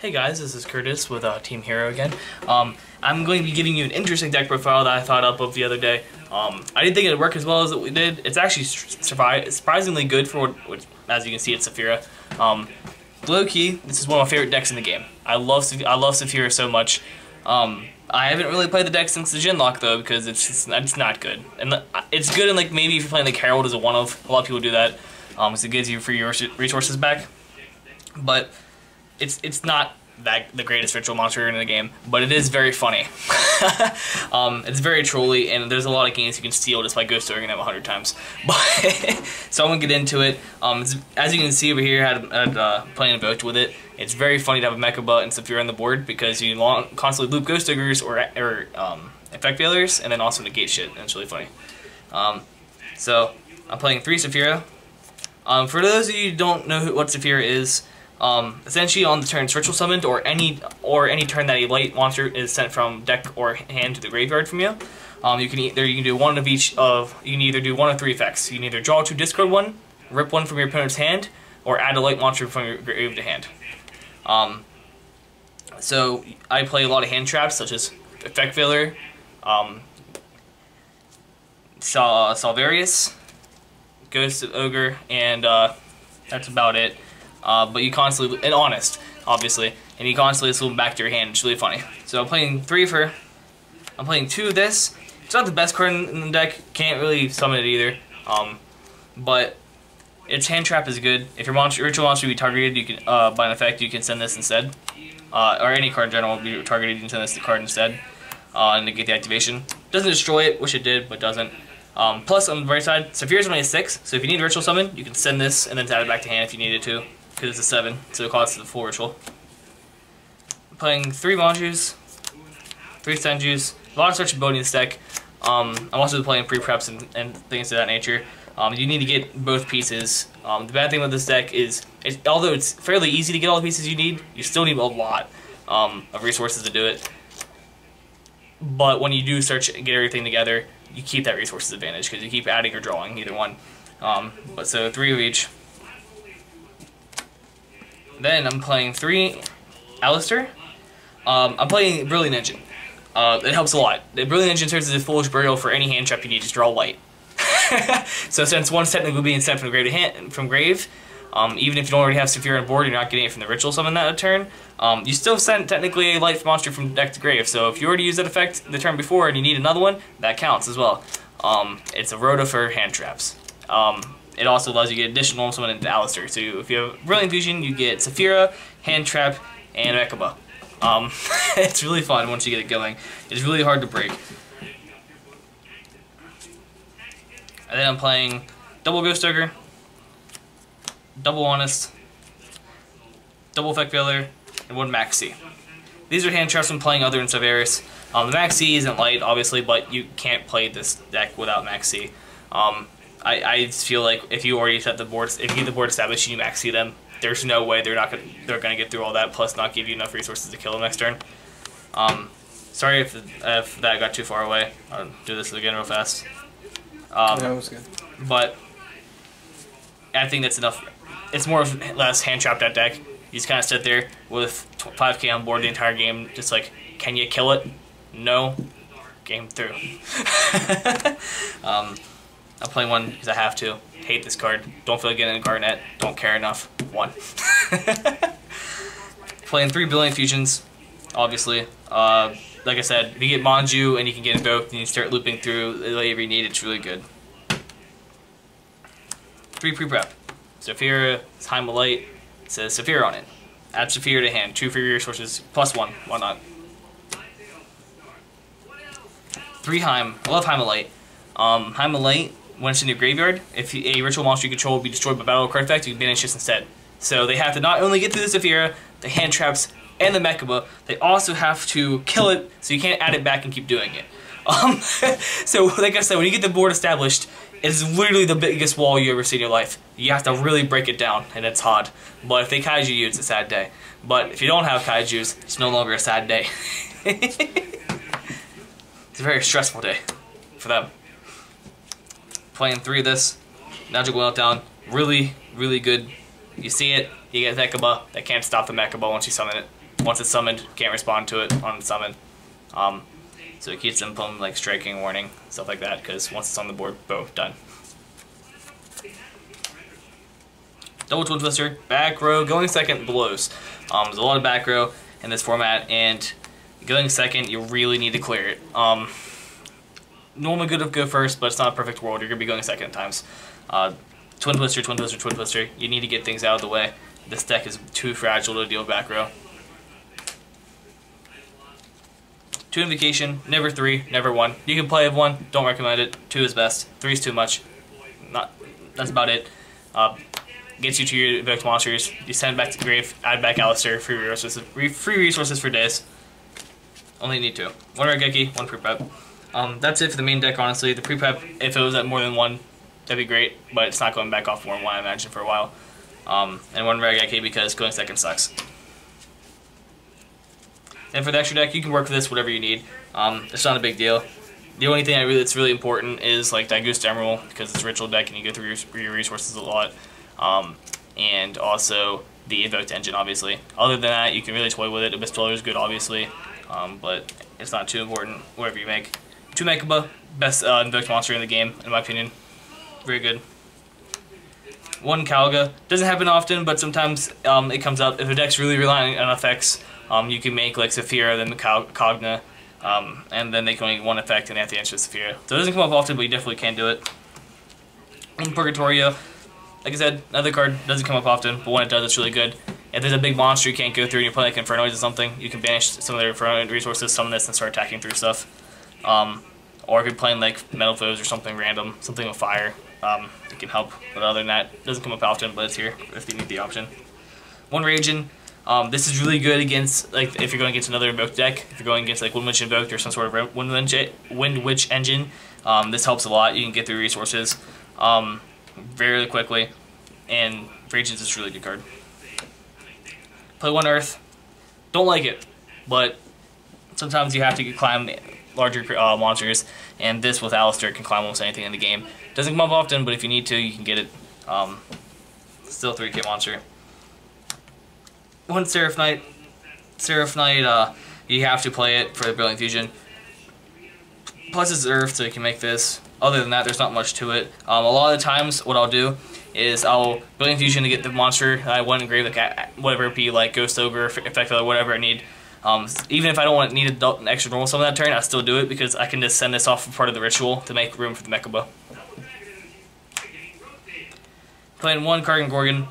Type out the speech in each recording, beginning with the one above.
Hey guys, this is Curtis with Team Hero again. I'm going to be giving you an interesting deck profile that I thought up of the other day. I didn't think it would work as well as it did. It's actually surprisingly good for what, as you can see, it's Saffira. Low-key, this is one of my favorite decks in the game. I love Saffira so much. I haven't really played the deck since the Genlock though, because it's not good. And it's good in like maybe if you're playing like Herald as a one-of. A lot of people do that, because it gives you free resources back. But it's not the greatest ritual monster in the game, but it is very funny. It's very trolly, and there's a lot of games you can steal just by ghost ogring them 100 times. But so I'm gonna get into it. As you can see over here, I had playing Invoked with it. It's very funny to have a Mechaba and Saffira on the board because you constantly loop ghost ogres or effect failures, and then also negate shit. And it's really funny. So I'm playing 3 Saffira. For those of you who don't know what Saffira is, essentially on the turn it's ritual summoned, or any turn that a light monster is sent from deck or hand to the graveyard from you. You can do one of each of. You can either do one of 3 effects. You can either draw 2, discard 1, rip 1 from your opponent's hand, or add a light monster from your grave to hand. So I play a lot of hand traps such as effect failure, Salvarius, Ghost Ogre, and that's about it. But you constantly, and Honest, obviously, and you constantly swoop back to your hand. It's really funny. So I'm playing 2 of this. It's not the best card in the deck. Can't really summon it either. But its hand trap is good. If your ritual monster be targeted, you can by an effect you can send this instead, or any card in general will be targeted. You can send this card instead, and negate the activation. Doesn't destroy it, wish it did, but doesn't. Plus on the right side, Saffira's only a 6, so if you need ritual summon, you can send this and then add it back to hand if you needed to, because it's a 7, so it costs the full ritual. I'm playing 3 Manjus, 3 Senjus, a lot of searchability in this deck. I'm also playing pre-preps and things of that nature. You need to get both pieces. The bad thing with this deck is, although it's fairly easy to get all the pieces you need, you still need a lot of resources to do it. But when you do start to get everything together, you keep that resources advantage because you keep adding or drawing, either one. But so 3 of each. Then I'm playing 3 Alistair. I'm playing Brilliant Engine. It helps a lot. The Brilliant Engine serves as a foolish burial for any hand trap you need. Just draw light. So since one's technically being sent from grave to hand, even if you don't already have Saffira on board, you're not getting it from the ritual summon that turn. You still sent technically a light monster from deck to grave. So if you already used that effect the turn before and you need another one, that counts as well. It's a rota for hand traps. It also allows you to get additional summon into Alistair. So if you have Brilliant Fusion, you get Saffira, hand trap, and Mechaba. It's really fun once you get it going. It's really hard to break. And then I'm playing double Ghost Ogre, double Honest, double Effect Failure, and 1 Max C. These are hand traps I'm playing other than Salvarius. The Max C isn't light, obviously, but you can't play this deck without Max C. I feel like if you already set the board, if you get the board established and you Max C them, there's no way they're gonna get through all that, plus not give you enough resources to kill them next turn. Sorry if that got too far away. I'll do this again real fast. That was good. But I think that's enough. It's more or less hand trapped that deck. You just kind of sit there with 5k on board the entire game, just like, can you kill it? No. Game through. I'm playing 1 because I have to. Hate this card. Don't feel like getting a Garnet. Don't care enough. 1. Playing 3 Brilliant Fusions, obviously. Like I said, if you get Manju and you can get Invoked and you start looping through whatever you need, it's really good. 3 pre-prep. Saffira, Time of Light, it says Saffira on it. Add Saffira to hand, 2 free resources, plus 1, why not? 3 Heim, I love Heim of Light. Heim of Light, when it's in your graveyard, if a ritual monster you control will be destroyed by battle card effect, you can banish this instead. So they have to not only get through the Saffira, the hand traps, and the Mechaba, they also have to kill it, so you can't add it back and keep doing it. So, like I said, when you get the board established, it's literally the biggest wall you ever see in your life. You have to really break it down, and it's hard. But if they kaiju you, it's a sad day. But if you don't have kaijus, it's no longer a sad day. It's a very stressful day for them. Playing 3 of this, Magical Meltdown, really, really good. You see it, you get Mechaba, that can't stop the Mechaba once you summon it. once it's summoned, can't respond to it on summon. So it keeps them from like striking, warning, stuff like that, because once it's on the board, boom, done. Double Twin Twister, back row, going second blows. There's a lot of back row in this format, and going second, you really need to clear it. Normally good to go first, but it's not a perfect world. You're going to be going second at times. Twin Twister, Twin Twister, Twin Twister. You need to get things out of the way. This deck is too fragile to deal with back row. 2 Invocation, never 3, never 1. You can play 1, don't recommend it. 2 is best. 3 is too much. That's about it. Gets you to your invoked monsters. You send back to the grave, add back Alistair, free resources for days. Only need 2. 1 Regeki, 1 pre-prep. That's it for the main deck, honestly. The pre-prep, if it was at more than 1, that'd be great, but it's not going back off 4 and 1, I imagine, for a while. And 1 Regeki because going second sucks. And for the extra deck, you can work with this whatever you need. It's not a big deal. The only thing that's really important is like Dagoose Emerald, because it's a ritual deck and you go through your resources a lot. And also the Invoked Engine, obviously. Other than that, you can really toy with it. Abyss Dweller is good, obviously, but it's not too important, whatever you make. 2 Mechaba, best invoked monster in the game, in my opinion. Very good. 1 Kalga. Doesn't happen often, but sometimes it comes up. If a deck's really relying on effects, you can make like Saphira, then Kogna, and then they can only 1 effect and they have to answer Saphira. So it doesn't come up often, but you definitely can do it. 1 Purgatorio. Like I said, another card doesn't come up often, but when it does, it's really good. If there's a big monster you can't go through and you play like Infernoids or something, you can banish some of their Infernoid resources, summon this, and start attacking through stuff. Or if you're playing like Metal Foes or something random, something with fire, it can help. But other than that, it doesn't come up often, but it's here if you need the option. 1 Ragin. This is really good against, like, if you're going against another invoked deck. If you're going against like Wind Witch Invoked or some sort of Wind Witch engine, this helps a lot. You can get through resources very quickly, and Ragins is a really good card. Play 1 Earth. Don't like it, but sometimes you have to climb larger monsters, and this with Alistair can climb almost anything in the game. Doesn't come up often, but if you need to, you can get it. Still 3K monster. 1 Seraph Knight. Seraph Knight, you have to play it for the Brilliant Fusion. Plus it's Earth, so you can make this. Other than that, there's not much to it. A lot of the times, what I'll do is I'll Brilliant Fusion to get the monster I want to engrave, like whatever it be, like Ghost Ogre, Effect Feather, whatever I need. Even if I don't need an extra normal summon that turn, I still do it because I can just send this off for part of the ritual to make room for the Mechaba. Playing 1 Kargan Gorgon.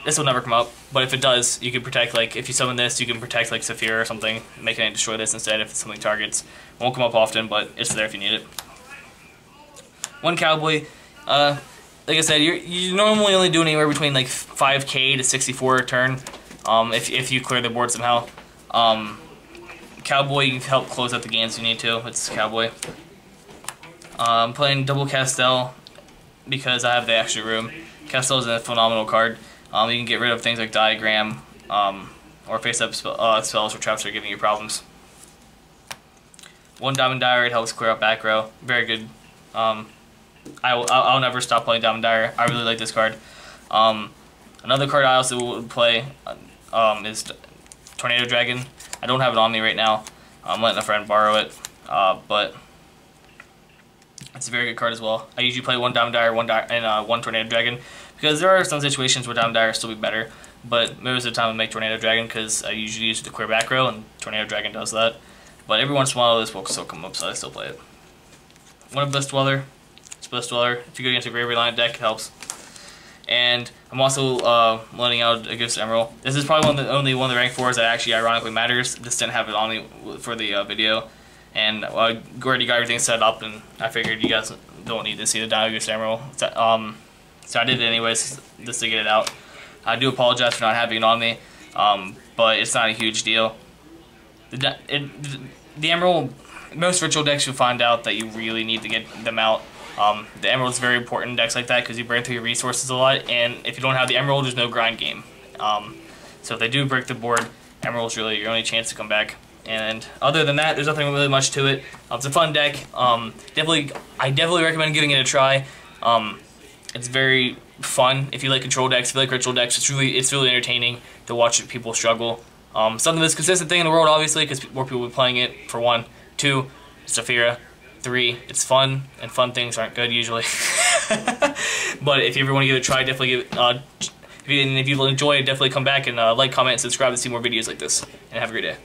This will never come up, but if it does, you can protect, like, if you summon this, you can protect, like, Saphira or something, make it destroy this instead if it's something targets. It won't come up often, but it's there if you need it. 1 Cowboy. Like I said, you're normally only doing anywhere between, like, 5k to 64 a turn, if you clear the board somehow. Cowboy, you can help close out the games if you need to. It's Cowboy. I'm playing double Castell because I have the extra room. Castell is a phenomenal card. You can get rid of things like Diagram, or face-up spells or traps that are giving you problems. 1 Diamond Dire, it helps clear out back row. Very good. I'll never stop playing Diamond Dire. I really like this card. Another card I also would play is Tornado Dragon. I don't have it on me right now. I'm letting a friend borrow it, but it's a very good card as well. I usually play 1 Diamond Dire, 1 Tornado Dragon, because there are some situations where Diamond Dire will still be better, but most of the time I make Tornado Dragon because I usually use it to clear back row, and Tornado Dragon does that. But every once in a while this will still come up, so I still play it. 1 Abyss Dweller. It's Abyss Dweller. If you go against a Grave Reliant deck, it helps. And I'm also letting out a Ghost Emerald. This is probably only one of the rank 4s that actually ironically matters. This didn't have it on me for the video. And I already got everything set up, and I figured you guys don't need to see the Ghost Emerald. So I did it anyways, just to get it out. I do apologize for not having it on me, but it's not a huge deal. The Emerald, most ritual decks you'll find out that you really need to get them out. The Emerald is very important in decks like that because you burn through your resources a lot, and if you don't have the Emerald, there's no grind game. So if they do break the board, Emerald's really your only chance to come back. And other than that, there's nothing really much to it. It's a fun deck. I definitely recommend giving it a try. It's very fun if you like control decks, if you like ritual decks. It's really entertaining to watch people struggle. Something that's consistent thing in the world, obviously, because more people will be playing it, for 1. 2, Saffira. 3, it's fun, and fun things aren't good usually. But if you ever want to give it a try, definitely give it, if you enjoy it, definitely come back and like, comment, and subscribe to see more videos like this. And have a great day.